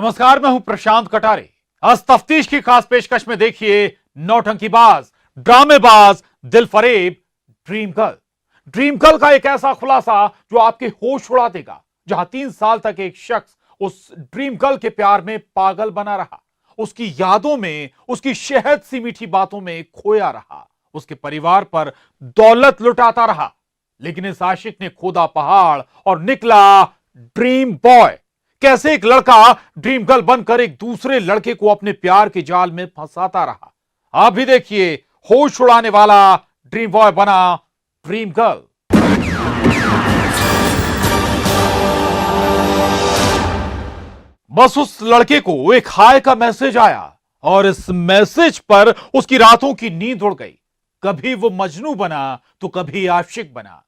नमस्कार, मैं हूं प्रशांत कटारे। आज तफ्तीश की खास पेशकश में देखिए नौटंकीबाज, ड्रामेबाज, दिलफरेब ड्रीम गर्ल। ड्रीम गर्ल का एक ऐसा खुलासा जो आपके होश उड़ा देगा। जहां 3 साल तक एक शख्स उस ड्रीम गर्ल के प्यार में पागल बना रहा, उसकी यादों में, उसकी शहद सी मीठी बातों में खोया रहा, उसके परिवार पर दौलत लुटाता रहा। लेकिन इस आशिक ने खोदा पहाड़ और निकला ड्रीम बॉय। कैसे एक लड़का ड्रीम गर्ल बनकर एक दूसरे लड़के को अपने प्यार के जाल में फंसाता रहा। आप भी देखिए, होश उड़ाने वाला ड्रीम बॉय बना ड्रीम गर्ल। बस उस लड़के को एक हाय का मैसेज आया और इस मैसेज पर उसकी रातों की नींद उड़ गई। कभी वो मजनू बना तो कभी आशिक बना।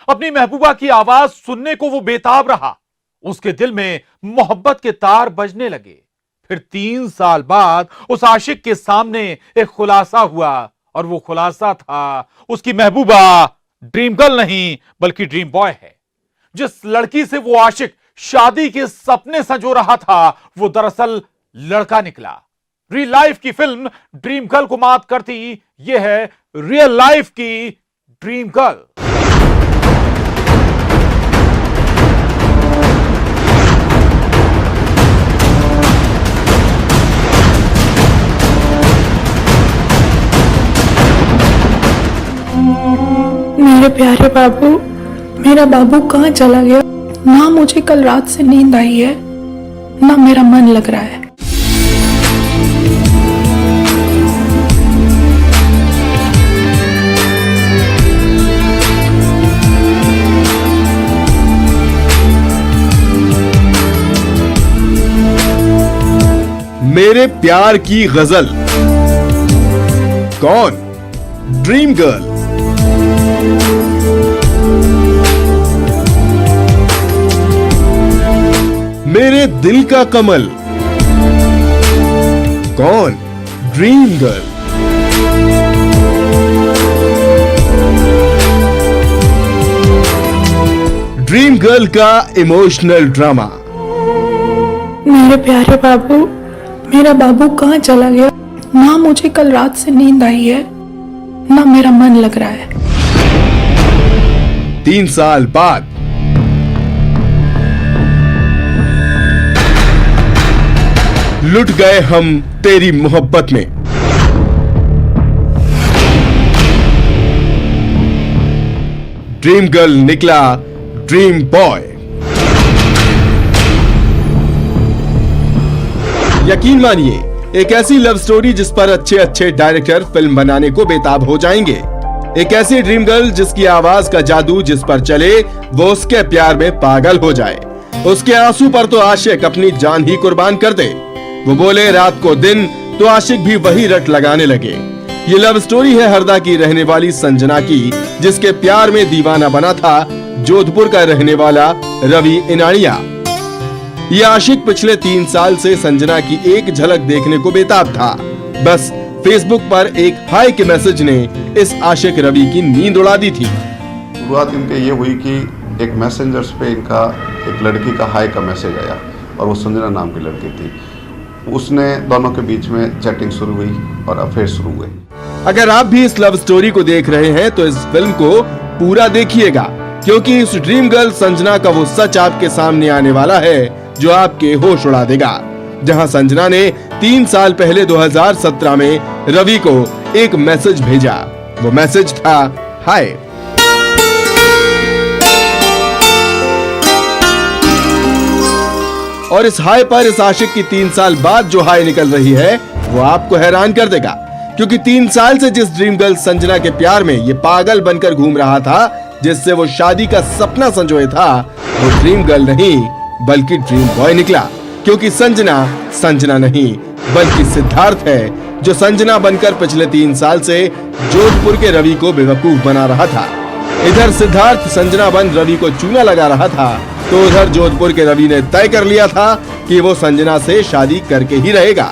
अपनी महबूबा की आवाज सुनने को वो बेताब रहा। उसके दिल में मोहब्बत के तार बजने लगे। फिर 3 साल बाद उस आशिक के सामने एक खुलासा हुआ और वो खुलासा था उसकी महबूबा ड्रीम गर्ल नहीं बल्कि ड्रीम बॉय है। जिस लड़की से वो आशिक शादी के सपने संजो रहा था वो दरअसल लड़का निकला। रियल लाइफ की फिल्म ड्रीम गर्ल को मात करती ये है रियल लाइफ की ड्रीम गर्ल। मेरे प्यारे बाबू, मेरा बाबू कहाँ चला गया? ना मुझे कल रात से नींद आई है, ना मेरा मन लग रहा है। मेरे प्यार की गजल। कौन? Dream girl. मेरे दिल का कमल। कौन? Dream girl. ड्रीम गर्ल का इमोशनल ड्रामा। मेरे प्यारे बाबू, मेरा बाबू कहाँ चला गया? ना मुझे कल रात से नींद आई है, ना मेरा मन लग रहा है। 3 साल बाद लुट गए हम तेरी मोहब्बत में। ड्रीम गर्ल निकला ड्रीम बॉय। यकीन मानिए, एक ऐसी लव स्टोरी जिस पर अच्छे अच्छे डायरेक्टर फिल्म बनाने को बेताब हो जाएंगे। एक ऐसी ड्रीम गर्ल जिसकी आवाज का जादू जिस पर चले वो उसके प्यार में पागल हो जाए। उसके आंसू पर तो आशिक अपनी जान ही कुर्बान कर दे। वो बोले रात को दिन तो आशिक भी वही रट लगाने लगे। ये लव स्टोरी है हरदा की रहने वाली संजना की, जिसके प्यार में दीवाना बना था जोधपुर का रहने वाला रवि इनाड़िया। ये आशिक पिछले 3 साल से संजना की एक झलक देखने को बेताब था। बस फेसबुक पर एक हाय के मैसेज ने इस आशिक रवि की नींद उड़ा दी थी। शुरुआत इनके ये हुई कि एक मैसेंजर्स पे इनका एक लड़की का हाय का मैसेज आया और वो संजना नाम की लड़की थी। उसने दोनों के बीच में चैटिंग शुरू हुई और अफेयर शुरू हुए। अगर आप भी इस लव स्टोरी को देख रहे हैं तो इस फिल्म को पूरा देखिएगा, क्योंकि इस ड्रीम गर्ल संजना का वो सच आपके सामने आने वाला है जो आपके होश उड़ा देगा। जहां संजना ने 3 साल पहले 2017 में रवि को एक मैसेज भेजा। वो मैसेज था हाय। और इस हाय पर इस आशिक की 3 साल बाद जो हाय निकल रही है वो आपको हैरान कर देगा, क्योंकि 3 साल से जिस ड्रीम गर्ल संजना के प्यार में ये पागल बनकर घूम रहा था, जिससे वो शादी का सपना संजोए था, वो ड्रीम गर्ल नहीं बल्कि ड्रीम बॉय निकला। क्योंकि संजना नहीं बल्कि सिद्धार्थ है, जो संजना बनकर पिछले 3 साल से जोधपुर के रवि को बेवकूफ बना रहा था। इधर सिद्धार्थ संजना बन रवि को चूना लगा रहा था, तो उधर जोधपुर के रवि ने तय कर लिया था कि वो संजना से शादी करके ही रहेगा।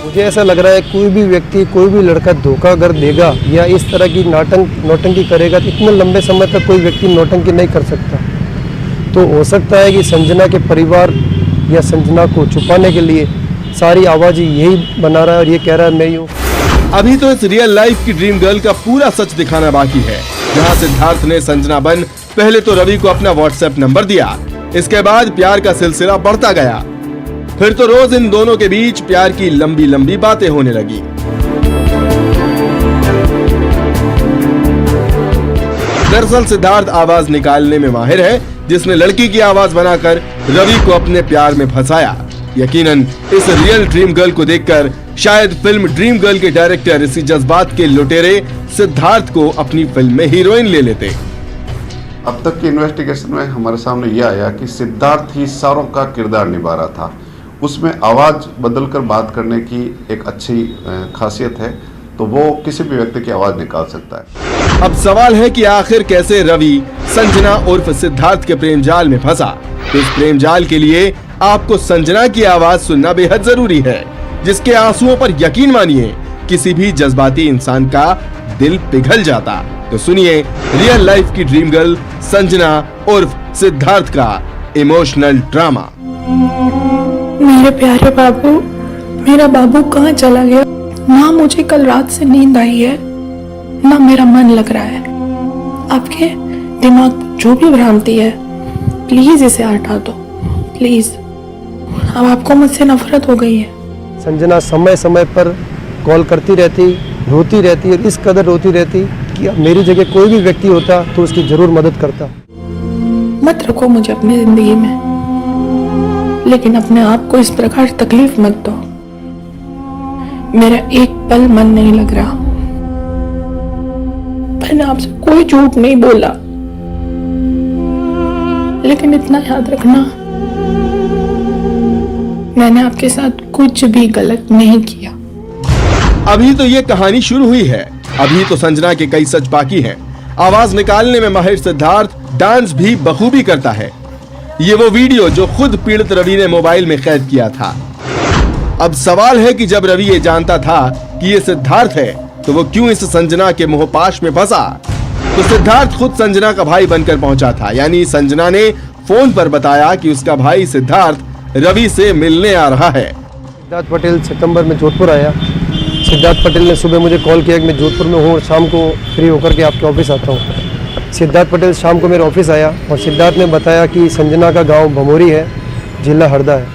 मुझे ऐसा लग रहा है कोई भी व्यक्ति, कोई भी लड़का धोखा अगर देगा या इस तरह की नौटंकी करेगा तो इतने लंबे समय तक कोई व्यक्ति नौटंकी नहीं कर सकता। तो हो सकता है कि संजना के परिवार या संजना को छुपाने के लिए सारी आवाज़ यही बना रहा है और ये कह रहा है मैं ही हूँ। अभी तो इस रियल लाइफ की ड्रीम गर्ल का पूरा सच दिखाना बाकी है, जहां सिद्धार्थ ने संजना बन पहले तो रवि को अपना व्हाट्सएप नंबर दिया, इसके बाद प्यार का सिलसिला बढ़ता गया, फिर तो रोज इन दोनों के बीच प्यार की लंबी लंबी बातें होने लगी। दरअसल सिद्धार्थ आवाज निकालने में माहिर है, जिसने लड़की की आवाज बनाकर रवि को अपने प्यार में फंसाया। यकीनन इस रियल ड्रीम गर्ल को देखकर शायद फिल्म ड्रीम गर्ल के डायरेक्टर इसी जज्बात के लुटेरे सिद्धार्थ को अपनी फिल्म में हीरोइन ले लेते। अब तक की इन्वेस्टिगेशन में हमारे सामने यह आया कि सिद्धार्थ ही सारों का किरदार निभा रहा था। उसमें आवाज़ बदलकर बात करने की एक अच्छी खासियत है, तो वो किसी भी व्यक्ति की आवाज़ निकाल सकता है। अब सवाल है कि आखिर कैसे रवि संजना उर्फ सिद्धार्थ के प्रेम जाल में फंसा। तो इस प्रेम जाल के लिए आपको संजना की आवाज सुनना बेहद जरूरी है, जिसके आंसुओं पर यकीन मानिए किसी भी जज्बाती इंसान का दिल पिघल जाता। तो सुनिए रियल लाइफ की ड्रीम गर्ल संजना उर्फ सिद्धार्थ का इमोशनल ड्रामा। मेरे प्यारे बाबू, मेरा बाबू कहाँ चला गया? ना मुझे कल रात से नींद आई है, ना मेरा मन लग रहा है। आपके दिमाग जो भी भ्रांति है, प्लीज इसे हटा दो, प्लीज। अब आपको मुझसे नफरत हो गई है। संजना समय समय पर कॉल करती रहती, रोती रहती और इस कदर रोती रहती कि मेरी जगह कोई भी व्यक्ति होता तो उसकी जरूर मदद करता। मत रखो मुझे अपनी जिंदगी में, लेकिन अपने आप को इस प्रकार तकलीफ मत दो। मेरा एक पल मन नहीं लग रहा। मैंने आपसे कोई झूठ नहीं बोला, लेकिन इतना याद रखना, मैंने आपके साथ कुछ भी गलत नहीं किया। अभी तो ये कहानी शुरू हुई है, अभी तो संजना के कई सच बाकी हैं। आवाज निकालने में माहिर सिद्धार्थ डांस भी बखूबी करता है। ये वो वीडियो जो खुद पीड़ित रवि ने मोबाइल में कैद किया था। अब सवाल है कि जब रवि ये जानता था कि ये सिद्धार्थ है, तो वो क्यों इस संजना के मोहपाश में फंसा? तो सिद्धार्थ खुद संजना का भाई बनकर पहुंचा था, यानी संजना ने फोन पर बताया कि उसका भाई सिद्धार्थ रवि से मिलने आ रहा है। सिद्धार्थ पटेल सितंबर में जोधपुर आया। सिद्धार्थ पटेल ने सुबह मुझे कॉल किया कि मैं जोधपुर में हूँ और शाम को फ्री होकर के आपके ऑफिस आता हूँ। सिद्धार्थ पटेल शाम को मेरे ऑफिस आया और सिद्धार्थ ने बताया कि संजना का गांव भमोरी है, जिला हरदा है।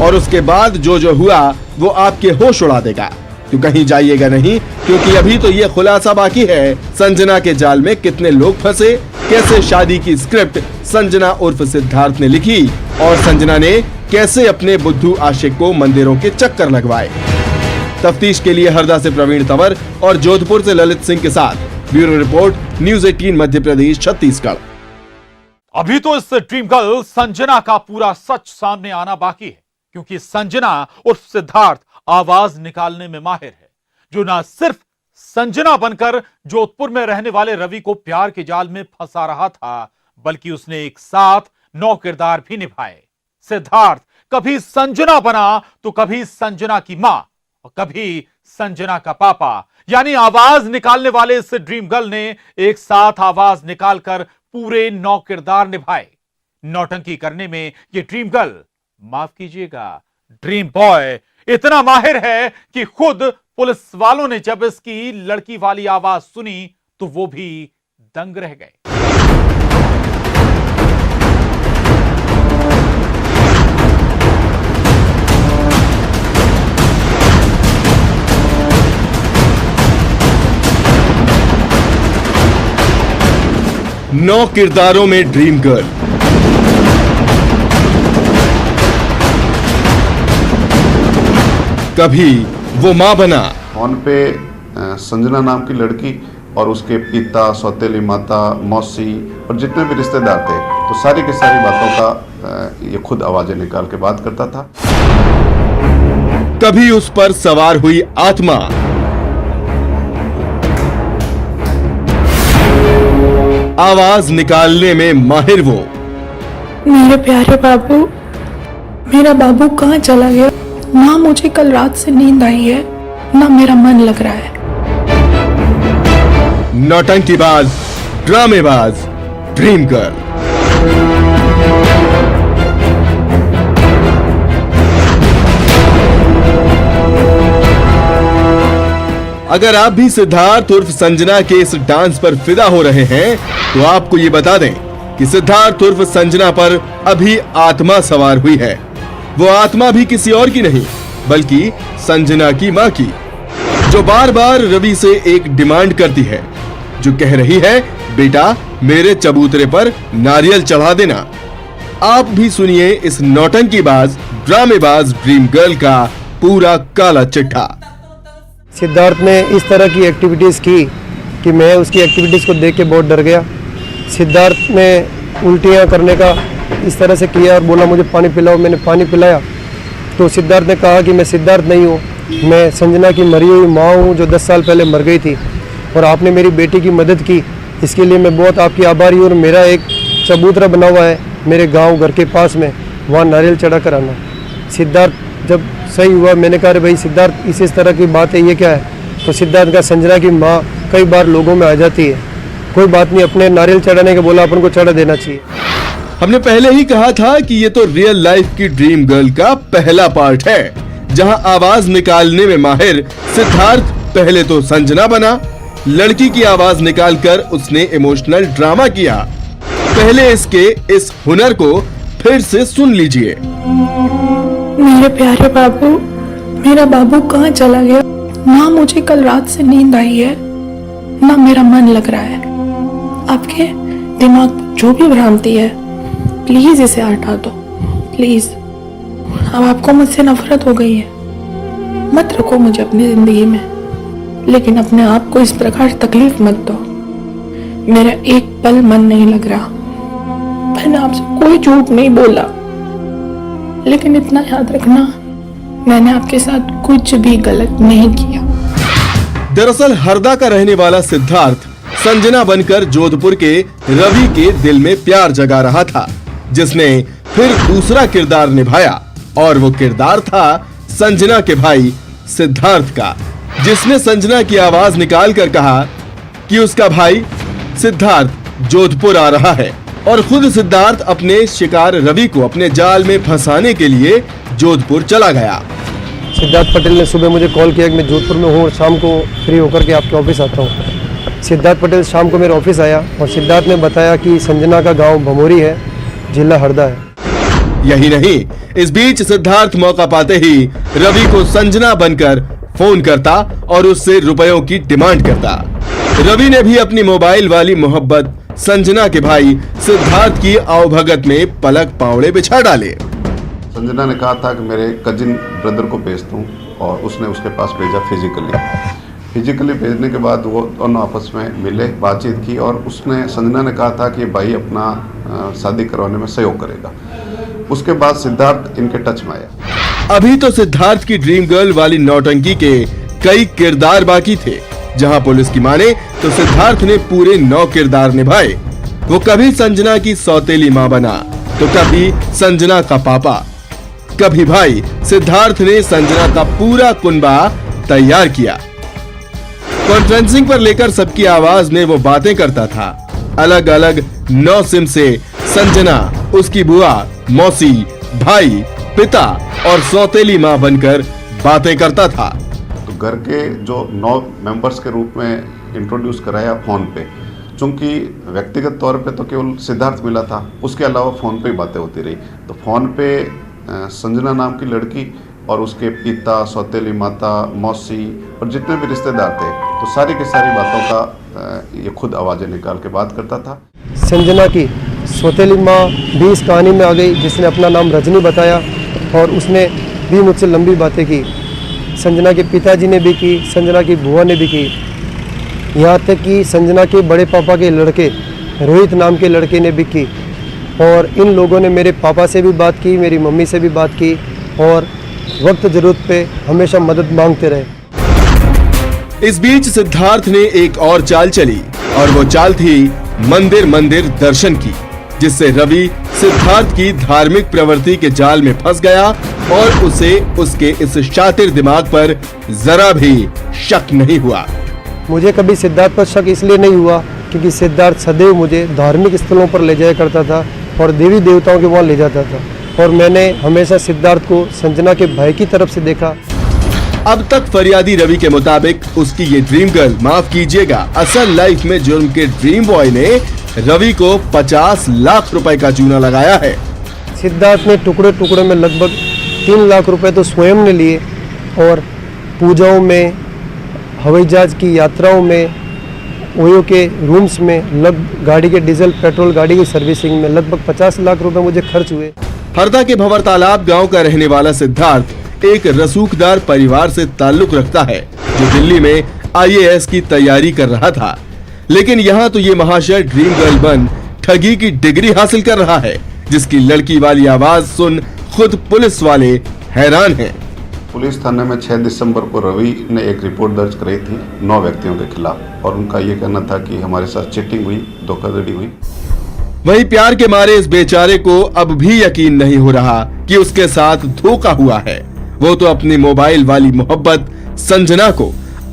और उसके बाद जो जो हुआ वो आपके होश उड़ा देगा। तो कहीं जाइएगा नहीं, क्योंकि अभी तो ये खुलासा बाकी है संजना के जाल में कितने लोग फंसे, कैसे शादी की स्क्रिप्ट संजना उर्फ सिद्धार्थ ने लिखी और संजना ने कैसे अपने बुद्धू आशिक को मंदिरों के चक्कर लगवाए। तफ्तीश के लिए हरदा से प्रवीण तंवर और जोधपुर से ललित सिंह के साथ bureau report, news 18 Madhya Pradesh Chhattisgarh. अभी तो इस ड्रीम गर्ल संजना का पूरा सच सामने आना बाकी है, क्योंकि संजना उर्फ सिद्धार्थ आवाज निकालने में माहिर है, जो ना सिर्फ संजना बनकर जोधपुर में रहने वाले रवि को प्यार के जाल में फंसा रहा था, बल्कि उसने एक साथ 9 किरदार भी निभाए। सिद्धार्थ कभी संजना बना तो कभी संजना की मां और कभी संजना का पापा, यानी आवाज निकालने वाले इस ड्रीम गर्ल ने एक साथ आवाज निकालकर पूरे 9 किरदार निभाए। नौटंकी करने में ये ड्रीम गर्ल, माफ कीजिएगा ड्रीम बॉय, इतना माहिर है कि खुद पुलिस वालों ने जब इसकी लड़की वाली आवाज सुनी तो वो भी दंग रह गए। नौ किरदारों में ड्रीम गर्ल। कभी वो मां बना। फोन पे संजना नाम की लड़की और उसके पिता, सौतेली माता, मौसी और जितने भी रिश्तेदार थे, तो सारी की सारी बातों का ये खुद आवाजें निकाल के बात करता था। कभी उस पर सवार हुई आत्मा। आवाज निकालने में माहिर वो। मेरे प्यारे बाबू, मेरा बाबू कहाँ चला गया? ना मुझे कल रात से नींद आई है, ना मेरा मन लग रहा है। नौटंकीबाज, ड्रामेबाज, ड्रीम गर्ल। अगर आप भी सिद्धार्थ उर्फ संजना के इस डांस पर फिदा हो रहे हैं तो आपको ये बता दें कि सिद्धार्थ उर्फ संजना पर अभी आत्मा सवार हुई है। वो आत्मा भी किसी और की नहीं बल्कि संजना की मां की, जो बार बार रवि से एक डिमांड करती है, जो कह रही है बेटा मेरे चबूतरे पर नारियल चढ़ा देना। आप भी सुनिए इस नौटंकीबाज ड्रामेबाज ड्रीम गर्ल का पूरा काला चिट्ठा। सिद्धार्थ ने इस तरह की एक्टिविटीज़ की कि मैं उसकी एक्टिविटीज़ को देख के बहुत डर गया। सिद्धार्थ ने उल्टियाँ करने का इस तरह से किया और बोला मुझे पानी पिलाओ। मैंने पानी पिलाया तो सिद्धार्थ ने कहा कि मैं सिद्धार्थ नहीं हूँ, मैं संजना की मरी हुई माँ हूँ जो 10 साल पहले मर गई थी और आपने मेरी बेटी की मदद की, इसके लिए मैं बहुत आपकी आभारी हूँ। और मेरा एक चबूतरा बना हुआ है मेरे गाँव घर के पास में, वहाँ नारियल चढ़ा कर आना। सिद्धार्थ जब सही हुआ मैंने कहा भाई सिद्धार्थ इस तरह की बात है, ये क्या है? तो सिद्धार्थ का संजना की माँ कई बार लोगों में आ जाती है, कोई बात नहीं, अपने नारियल चढ़ाने के बोला अपन को चढ़ा देना चाहिए। हमने पहले ही कहा था कि ये तो रियल लाइफ की ड्रीम गर्ल का पहला पार्ट है, जहां आवाज निकालने में माहिर सिद्धार्थ पहले तो संजना बना, लड़की की आवाज निकालकर उसने इमोशनल ड्रामा किया। पहले इसके इस हुनर को फिर से सुन लीजिए। मेरे प्यारे बाबू, मेरा बाबू कहाँ चला गया? ना मुझे कल रात से नींद आई है, ना मेरा मन लग रहा है। आपके दिमाग में जो भी भ्रांति है प्लीज इसे हटा दो, प्लीज। अब आपको मुझसे नफरत हो गई है, मत रखो मुझे अपनी जिंदगी में, लेकिन अपने आप को इस प्रकार तकलीफ मत दो। मेरा एक पल मन नहीं लग रहा। मैंने आपसे कोई झूठ नहीं बोला, लेकिन इतना याद रखना मैंने आपके साथ कुछ भी गलत नहीं किया। दरअसल हरदा का रहने वाला सिद्धार्थ संजना बनकर जोधपुर के रवि के दिल में प्यार जगा रहा था, जिसने फिर दूसरा किरदार निभाया और वो किरदार था संजना के भाई सिद्धार्थ का, जिसने संजना की आवाज निकालकर कहा कि उसका भाई सिद्धार्थ जोधपुर आ रहा है और खुद सिद्धार्थ अपने शिकार रवि को अपने जाल में फंसाने के लिए जोधपुर चला गया। सिद्धार्थ पटेल ने सुबह मुझे कॉल किया कि मैं जोधपुर में हूँ और शाम को फ्री होकर के आपके ऑफिस आता हूँ। सिद्धार्थ पटेल शाम को मेरे ऑफिस आया और सिद्धार्थ ने बताया कि संजना का गांव भमोरी है, जिला हरदा है। यही नहीं, इस बीच सिद्धार्थ मौका पाते ही रवि को संजना बनकर फोन करता और उससे रुपयों की डिमांड करता। रवि ने भी अपनी मोबाइल वाली मोहब्बत संजना के भाई सिद्धार्थ की आवभगत में पलक पावड़े बिछा डाले। संजना ने कहा था कि मेरे कजिन ब्रदर को भेज दूँ और उसने उसके पास भेजा फिजिकली भेजने के बाद वो दोनों आपस में मिले, बातचीत की और उसने संजना ने कहा था कि भाई अपना शादी करवाने में सहयोग करेगा। उसके बाद सिद्धार्थ इनके टच में आया। अभी तो सिद्धार्थ की ड्रीम गर्ल वाली नौटंकी के कई किरदार बाकी थे। जहां पुलिस की माने तो सिद्धार्थ ने पूरे 9 किरदार निभाए। वो कभी संजना की सौतेली मां बना तो कभी संजना का पापा, कभी भाई। सिद्धार्थ ने संजना का पूरा कुनबा तैयार किया। कॉन्फ्रेंसिंग पर लेकर सबकी आवाज में वो बातें करता था। अलग अलग 9 सिम से संजना उसकी बुआ, मौसी, भाई, पिता और सौतेली मां बनकर बातें करता था। तो घर के जो 9 मेंबर्स के रूप में इंट्रोड्यूस कराया फोन पे, चूंकि व्यक्तिगत तौर पे तो केवल सिद्धार्थ मिला था, उसके अलावा फोन पे ही बातें होती रही। तो फोन पे संजना नाम की लड़की और उसके पिता, सौतेली माता, मौसी और जितने भी रिश्तेदार थे, तो सारी की सारी बातों का ये खुद आवाज़ें निकाल के बात करता था। संजना की सौतेली माँ भी इस कहानी में आ गई, जिसने अपना नाम रजनी बताया और उसने भी मुझसे लंबी बातें की। संजना के पिताजी ने भी की, संजना की बुआ ने भी की, यहाँ तक कि संजना के बड़े पापा के लड़के रोहित नाम के लड़के ने भी की। और इन लोगों ने मेरे पापा से भी बात की, मेरी मम्मी से भी बात की और वक्त जरूरत पे हमेशा मदद मांगते रहे। इस बीच सिद्धार्थ ने एक और चाल चली और वो चाल थी मंदिर मंदिर दर्शन की, जिससे रवि सिद्धार्थ की धार्मिक प्रवृत्ति के जाल में फंस गया और उसे उसके इस शातिर दिमाग पर जरा भी शक नहीं हुआ। मुझे कभी सिद्धार्थ पर शक इसलिए नहीं हुआ क्योंकि सिद्धार्थ सदैव मुझे धार्मिक स्थलों पर ले जाया करता था और देवी देवताओं के वहाँ ले जाता था और मैंने हमेशा सिद्धार्थ को संजना के भाई की तरफ से देखा। अब तक फरियादी रवि के मुताबिक उसकी ये ड्रीम गर्ल, माफ कीजिएगा, असल लाइफ में जुर्म के ड्रीम बॉय ने रवि को 50 लाख रुपए का चूना लगाया है। सिद्धार्थ ने टुकड़े टुकड़े में लगभग 3 लाख रुपए तो स्वयं ने लिए और पूजाओं में, हवाई जहाज की यात्राओं में, ओयो के रूम्स में, गाड़ी के डीजल पेट्रोल गाड़ी की सर्विसिंग में लगभग 50 लाख रुपए मुझे खर्च हुए। हरदा के भंवर तालाब गांव का रहने वाला सिद्धार्थ एक रसूखदार परिवार से ताल्लुक रखता है, जो दिल्ली में IAS की तैयारी कर रहा था। लेकिन यहाँ तो ये महाशय ड्रीम गर्ल बन ठगी की डिग्री हासिल कर रहा है, जिसकी लड़की वाली आवाज सुन खुद पुलिस वाले हैरान हैं। पुलिस थाने में 6 दिसंबर को रवि ने एक रिपोर्ट दर्ज कराई थी 9 व्यक्तियों के खिलाफ, और उनका ये कहना था कि हमारे साथ चीटिंग हुई, धोखाधड़ी हुई। वहीं प्यार के मारे इस बेचारे को अब भी यकीन नहीं हो रहा कि उसके साथ धोखा हुआ है। वो तो अपनी मोबाइल वाली मोहब्बत संजना को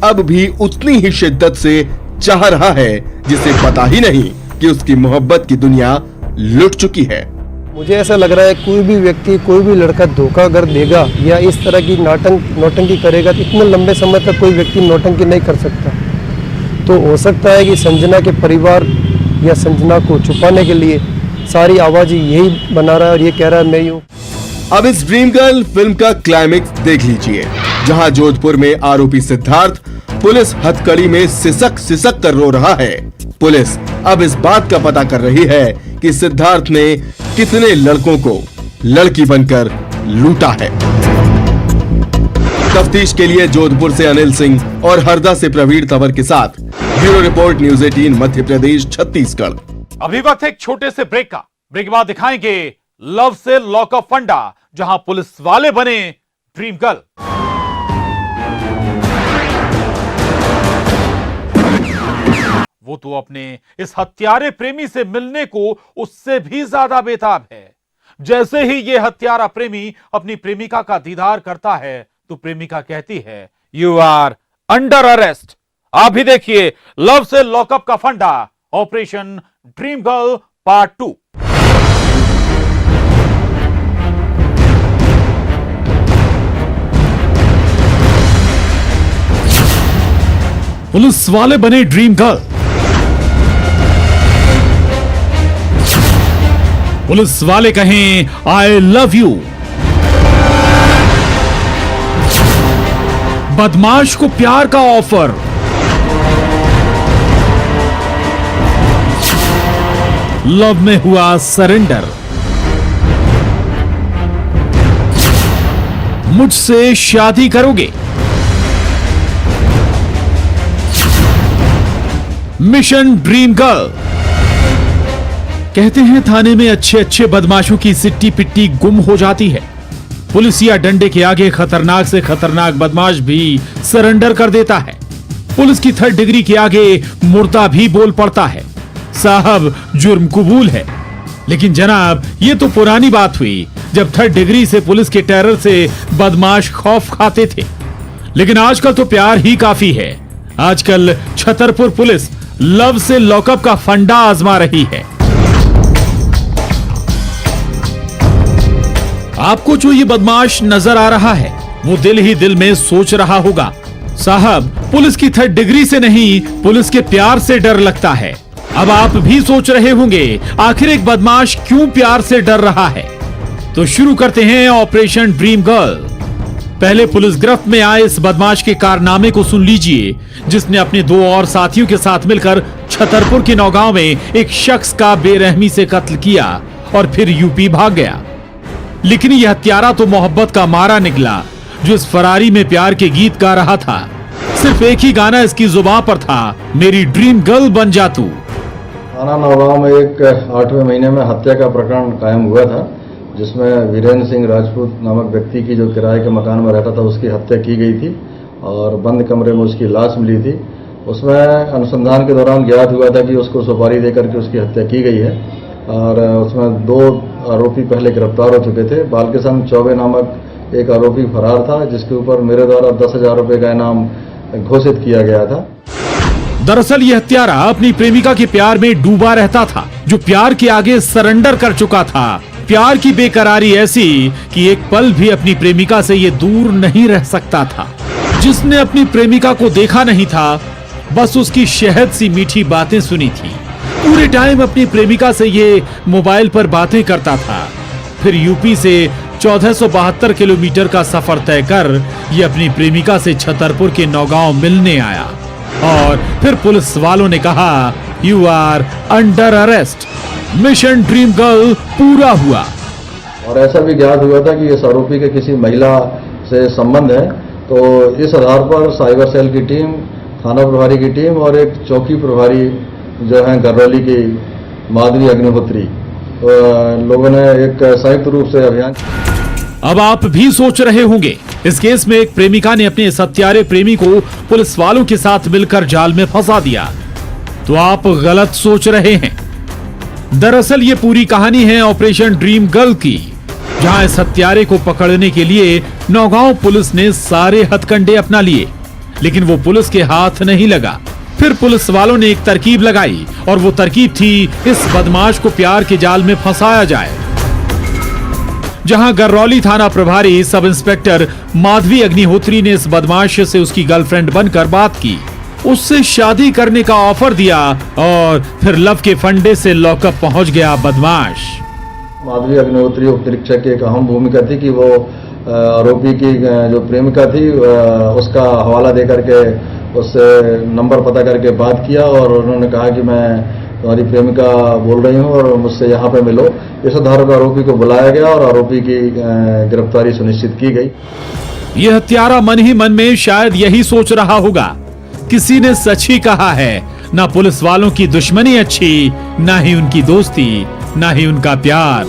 अब भी उतनी ही शिद्दत से चाह रहा है, जिसे पता ही नहीं कि उसकी मोहब्बत की दुनिया लुट चुकी है। मुझे ऐसा लग रहा है कोई भी व्यक्ति, कोई भी लड़का धोखा अगर देगा या इस तरह की नौटंकी करेगा तो इतने लंबे समय तक कोई व्यक्ति नौटंकी नहीं कर सकता। तो हो सकता है कि संजना के परिवार या संजना को छुपाने के लिए सारी आवाज यही बना रहा है और ये कह रहा है मैं ही हूँ। अब इस ड्रीम गर्ल फिल्म का क्लाइमेक्स देख लीजिए, जहां जोधपुर में आरोपी सिद्धार्थ पुलिस हथकड़ी में सिसक कर रो रहा है। पुलिस अब इस बात का पता कर रही है कि सिद्धार्थ ने कितने लड़कों को लड़की बनकर लूटा है। तफ्तीश के लिए जोधपुर से अनिल सिंह और हरदा से प्रवीण तंवर के साथ bureau report news 18 Madhya Pradesh Chhattisgarh. अभी वक्त एक छोटे से ब्रेक का। ब्रेक के बाद दिखाएंगे लव से लॉकअप फंडा, जहां पुलिस वाले बने ड्रीम गर्ल। वो तो अपने इस हत्यारे प्रेमी से मिलने को उससे भी ज्यादा बेताब है। जैसे ही ये हत्यारा प्रेमी अपनी प्रेमिका का दीदार करता है तो प्रेमिका कहती है, यू आर अंडर अरेस्ट। आप भी देखिए लव से लॉकअप का फंडा, operation dream girl part 2। Police वाले बने ड्रीम गर्ल। पुलिस वाले कहें आई लव यू। बदमाश को प्यार का ऑफर। लव में हुआ सरेंडर। मुझसे शादी करोगे? Mission dream girl. कहते हैं थाने में अच्छे अच्छे बदमाशों की सिट्टी पिट्टी गुम हो जाती है। पुलिस या डंडे के आगे खतरनाक से खतरनाक बदमाश भी सरेंडर कर देता है। पुलिस की 3rd डिग्री के आगे मुर्दा भी बोल पड़ता है, साहब जुर्म कबूल है। लेकिन जनाब, ये तो पुरानी बात हुई जब 3rd डिग्री से पुलिस के टेरर से बदमाश खौफ खाते थे। लेकिन आजकल तो प्यार ही काफी है। आजकल छतरपुर पुलिस लव से लॉकअप का फंडा आजमा रही है। आपको जो ये बदमाश नजर आ रहा है, वो दिल ही दिल में सोच रहा होगा, साहब पुलिस की 3rd डिग्री से नहीं, पुलिस के प्यार से डर लगता है। अब आप भी सोच रहे होंगे, आखिर एक बदमाश क्यों प्यार से डर रहा है? तो शुरू करते हैं ऑपरेशन ड्रीम गर्ल। पहले पुलिस गिरफ्त में आए इस बदमाश के कारनामे को सुन लीजिए, जिसने अपने 2 और साथियों के साथ मिलकर छतरपुर के नौगांव में एक शख्स का बेरहमी से कत्ल किया और फिर यूपी भाग गया। लेकिन यह हत्यारा तो मोहब्बत का मारा निकला, जो इस फरारी में प्यार के गीत गा रहा था। सिर्फ एक ही गाना इसकी जुबान पर था, मेरी ड्रीम गर्ल बन जा तू। थाना नौगांव में एक 8वें महीने में हत्या का प्रकरण कायम हुआ था, जिसमें वीरेंद्र सिंह राजपूत नामक व्यक्ति की जो किराए के मकान में रहता था उसकी हत्या की गई थी और बंद कमरे में उसकी लाश मिली थी। उसमें अनुसंधान के दौरान ज्ञात हुआ था कि उसको सुपारी देकर के उसकी हत्या की गई है और उसमें 2 आरोपी पहले गिरफ्तार हो चुके थे। बालकिशन चौबे नामक एक आरोपी फरार था, जिसके ऊपर मेरे द्वारा 10,000 रुपये का इनाम घोषित किया गया था। दरअसल यह हत्यारा अपनी प्रेमिका के प्यार में डूबा रहता था, जो प्यार के आगे सरेंडर कर चुका था। प्यार की बेकरारी ऐसी कि एक पल भी अपनी प्रेमिका से ये दूर नहीं रह सकता था। जिसने अपनी प्रेमिका को देखा नहीं था, बस उसकी शहद सी मीठी बातें सुनी थी। पूरे टाइम अपनी प्रेमिका से ये मोबाइल पर बातें करता था। फिर यूपी से 1472 किलोमीटर का सफर तय कर ये अपनी प्रेमिका से छतरपुर के नौगांव मिलने आया और फिर पुलिस वालों ने कहा, you are under arrest. Mission dream girl पूरा हुआ। और ऐसा भी ज्ञात हुआ था कि इस आरोपी के किसी महिला से संबंध है, तो इस आधार पर साइबर सेल की टीम, थाना प्रभारी की टीम और एक चौकी प्रभारी जो है गरौली की माधवी अग्निहोत्री, तो लोगों ने एक संयुक्त रूप से अभियान। अब आप भी सोच रहे होंगे, इस केस में एक प्रेमिका ने अपने सत्यारे प्रेमी को पुलिस वालों के साथ मिलकर जाल में फंसा दिया। तो आप गलत सोच रहे हैं। दरअसल ये पूरी कहानी है ऑपरेशन ड्रीम गर्ल की, जहां इस हत्यारे को पकड़ने के लिए नौगांव पुलिस ने सारे हथकंडे अपना लिए, लेकिन वो पुलिस के हाथ नहीं लगा। फिर पुलिस वालों ने एक तरकीब लगाई और वो तरकीब थी इस बदमाश को प्यार के जाल में फंसाया जाए। जहां गरौली थाना प्रभारी सब इंस्पेक्टर माधवी अग्निहोत्री ने इस बदमाश से उसकी गर्लफ्रेंड बनकर बात की, उससे शादी करने का ऑफर दिया और फिर लव के फंडे से लॉकअप पहुंच गया बदमाश। माधवी अग्निहोत्री उप निरीक्षक की एक अहम भूमिका थी कि वो आरोपी की जो प्रेमिका थी उसका हवाला दे करके उससे नंबर पता करके बात किया और उन्होंने कहा कि मैं तुम्हारी प्रेमिका बोल रही हूँ और मुझसे यहाँ पे मिलो। इस आधार पर आरोपी को बुलाया गया और आरोपी की गिरफ्तारी सुनिश्चित की गई। यह हत्यारा मन ही मन में शायद यही सोच रहा होगा, किसी ने सच ही कहा है, ना पुलिस वालों की दुश्मनी अच्छी, ना ही उनकी दोस्ती, ना ही उनका प्यार।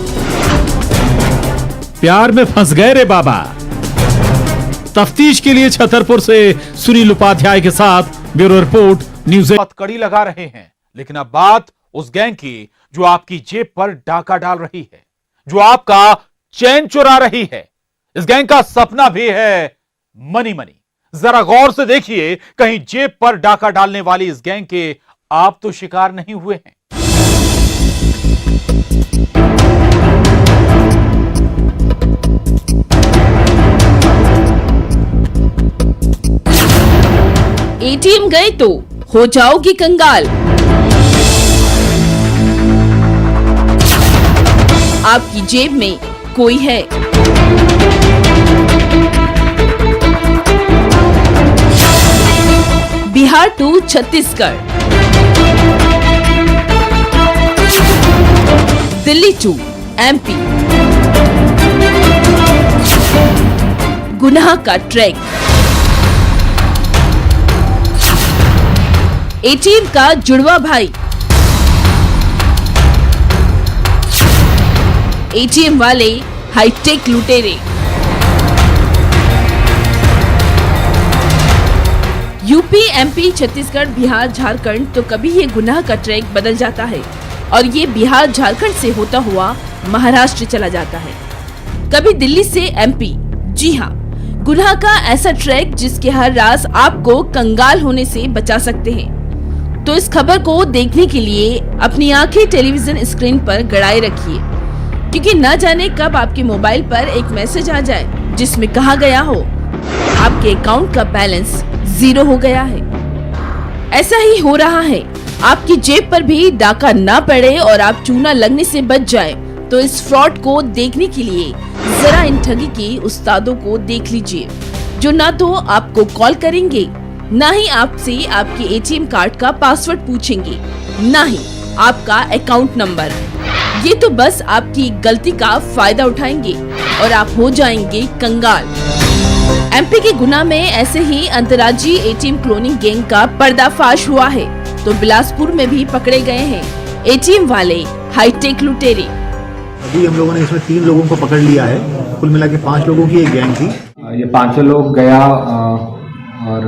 प्यार में फंस गए रे बाबा। तफ्तीश के लिए छतरपुर से सुनील उपाध्याय के साथ ब्यूरो रिपोर्ट न्यूज़। कड़ी लगा रहे हैं, लेकिन अब बात उस गैंग की जो आपकी जेब पर डाका डाल रही है, जो आपका चैन चुरा रही है। इस गैंग का सपना भी है मनी मनी। जरा गौर से देखिए, कहीं जेब पर डाका डालने वाली इस गैंग के आप तो शिकार नहीं हुए हैं। एटीएम गए तो हो जाओगी कंगाल। आपकी जेब में कोई है, Bihar to Chhattisgarh, Delhi to MP, गुनाह का ट्रैक, एटीएम का जुड़वा भाई, एटीएम वाले हाईटेक लुटेरे, यूपी, एमपी, छत्तीसगढ़, बिहार, झारखंड, तो कभी ये गुनाह का ट्रैक बदल जाता है और ये बिहार, झारखंड से होता हुआ महाराष्ट्र चला जाता है, कभी दिल्ली से एमपी। जी हाँ, गुनाह का ऐसा ट्रैक जिसके हर राज आपको कंगाल होने से बचा सकते हैं। तो इस खबर को देखने के लिए अपनी आंखें टेलीविजन स्क्रीन पर गड़ाए रखिए, क्योंकि न जाने कब आपके मोबाइल पर एक मैसेज आ जाए जिसमें कहा गया हो आपके अकाउंट का बैलेंस 0 हो गया है। ऐसा ही हो रहा है, आपकी जेब पर भी डाका ना पड़े और आप चूना लगने से बच जाए। तो इस फ्रॉड को देखने के लिए जरा इन ठगी के उस्तादों को देख लीजिए, जो ना तो आपको कॉल करेंगे, ना ही आपसे आपके एटीएम कार्ड का पासवर्ड पूछेंगे, ना ही आपका अकाउंट नंबर। ये तो बस आपकी गलती का फायदा उठाएंगे और आप हो जाएंगे कंगाल। एमपी के गुना में ऐसे ही अंतर्राज्यीय एटीएम क्लोनिंग गैंग का पर्दाफाश हुआ है। तो बिलासपुर में भी पकड़े गए हैं एटीएम वाले हाईटेक लुटेरे। अभी हम लोगों ने इसमें 3 लोगों को पकड़ लिया है। कुल मिला के 5 लोगों की एक गैंग थी। ये 5 लोग गया और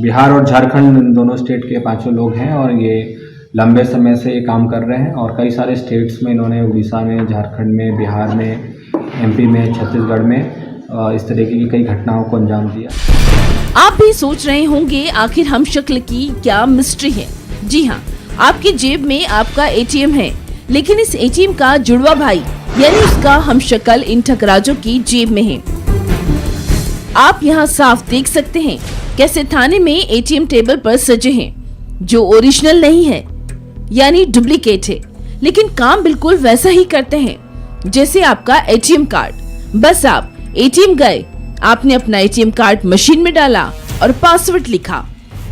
बिहार और झारखंड दोनों स्टेट के 5 लोग हैं और ये लंबे समय से ये काम कर रहे हैं और कई सारे स्टेट्स में इन्होंने उड़ीसा में, झारखंड में, बिहार में, एमपी में, छत्तीसगढ़ में इस तरीके की कई घटनाओं को अंजाम दिया। आप भी सोच रहे होंगे आखिर हम शक्ल की क्या मिस्ट्री है। जी हाँ, आपकी जेब में आपका एटीएम है, लेकिन इस एटीएम का जुड़वा भाई यानी उसका हम शक्ल इन ठकराजों की जेब में है। आप यहाँ साफ देख सकते हैं कैसे थाने में एटीएम टेबल पर सजे हैं, जो ओरिजिनल नहीं है यानी डुप्लीकेट है, लेकिन काम बिल्कुल वैसा ही करते हैं जैसे आपका एटीएम कार्ड। बस आप एटीएम गए, आपने अपना एटीएम कार्ड मशीन में डाला और पासवर्ड लिखा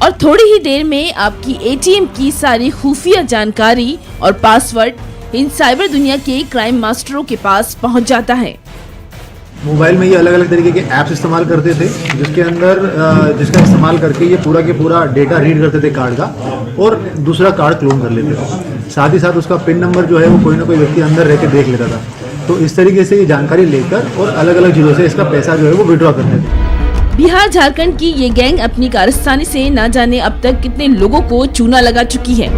और थोड़ी ही देर में आपकी एटीएम की सारी खुफिया जानकारी और पासवर्ड इन साइबर दुनिया के क्राइम मास्टरों के पास पहुंच जाता है। मोबाइल में ये अलग अलग तरीके के ऐप्स इस्तेमाल करते थे, जिसके अंदर जिसका इस्तेमाल करके ये पूरा के पूरा डेटा रीड करते थे कार्ड का और दूसरा कार्ड क्लोन कर लेते थे। साथ ही साथ उसका पिन नंबर जो है वो कोई ना कोई व्यक्ति अंदर रह के देख लेता था। तो इस तरीके से ये जानकारी लेकर और अलग अलग चीज़ों से इसका पैसा जो है वो विड्रॉ करते थे। बिहार झारखंड की ये गैंग अपनी कारस्तानी से न जाने अब तक कितने लोगों को चूना लगा चुकी है।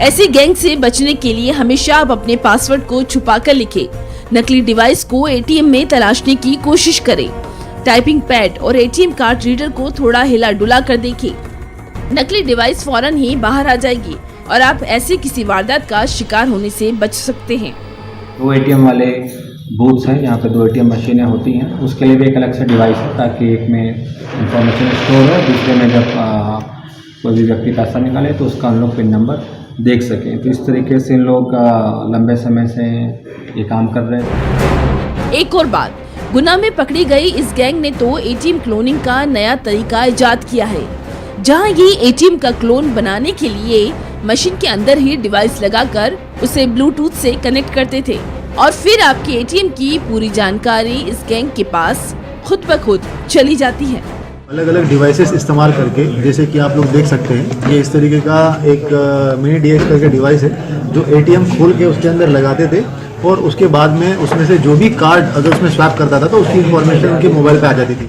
ऐसी गैंग से बचने के लिए हमेशा आप अपने पासवर्ड को छुपा कर लिखें, नकली डिवाइस को एटीएम में तलाशने की कोशिश करें, टाइपिंग पैड और एटीएम कार्ड रीडर को थोड़ा हिला डुला कर देखें। नकली डिवाइस फौरन ही बाहर आ जाएगी और आप ऐसे किसी वारदात का शिकार होने से बच सकते हैं। 2 एटीएम वाले बूथ्स हैं, यहाँ पे 2 एटीएम मशीनें होती हैं, उसके लिए भी एक अलग से डिवाइस है ताकि एक में इंफॉर्मेशन स्टोर हो, दूसरे में जब कोई भी व्यक्ति पैसा निकाले तो उसका हम लोग पिन नंबर देख सकें। तो इस तरीके से इन लोग लंबे समय से ये काम कर रहे हैं। एक और बात, गुना में पकड़ी गई इस गैंग ने तो एटीएम क्लोनिंग का नया तरीका इजाद किया है, जहां ये एटीएम का क्लोन बनाने के लिए मशीन के अंदर ही डिवाइस लगाकर उसे ब्लूटूथ से कनेक्ट करते थे और फिर आपके एटीएम की पूरी जानकारी इस गैंग के पास खुद ब खुद चली जाती है। अलग अलग डिवाइसेस इस्तेमाल करके, जैसे कि आप लोग देख सकते हैं, ये इस तरीके का एक मिनी डीएक्स करके डिवाइस है जो एटीएम खोल के उसके अंदर लगाते थे और उसके बाद में उसमें से जो भी कार्ड अगर उसमें स्वैप करता था तो उसकी इन्फॉर्मेशन उनके मोबाइल पे आ जाती थी।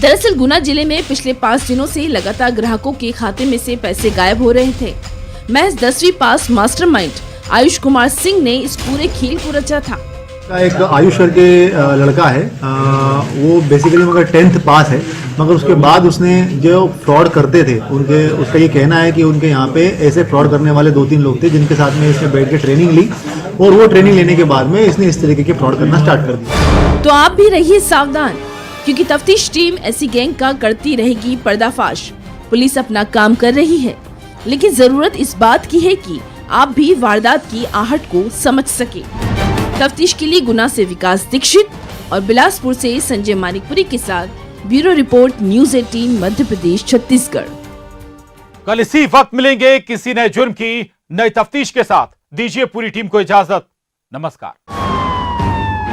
दरअसल गुना जिले में पिछले 5 दिनों से लगातार ग्राहकों के खाते में से पैसे गायब हो रहे थे। महज 10वीं पास मास्टरमाइंड आयुष कुमार सिंह ने इस पूरे खेल को रचा था। एक आयुष करके लड़का है, वो बेसिकली मगर 10th पास है, मगर उसके बाद उसने जो फ्रॉड करते थे उसका ये कहना है कि उनके यहाँ पे ऐसे फ्रॉड करने वाले 2-3 लोग थे जिनके साथ में इसने बैठ के ट्रेनिंग ली और वो ट्रेनिंग लेने के बाद में इसने इस तरीके के फ्रॉड करना स्टार्ट कर दिया। तो आप भी रहिए सावधान, क्योंकि तफ्तीश टीम ऐसी गैंग का करती रहेगी पर्दाफाश। पुलिस अपना काम कर रही है, लेकिन जरूरत इस बात की है कि आप भी वारदात की आहट को समझ सके। तफ्तीश के लिए गुना से विकास दीक्षित और बिलासपुर से संजय मानिकपुरी के साथ bureau report, news 18 Madhya Pradesh Chhattisgarh. कल इसी वक्त मिलेंगे किसी नए जुर्म की नई तफ्तीश के साथ। दीजिए पूरी टीम को इजाजत। नमस्कार।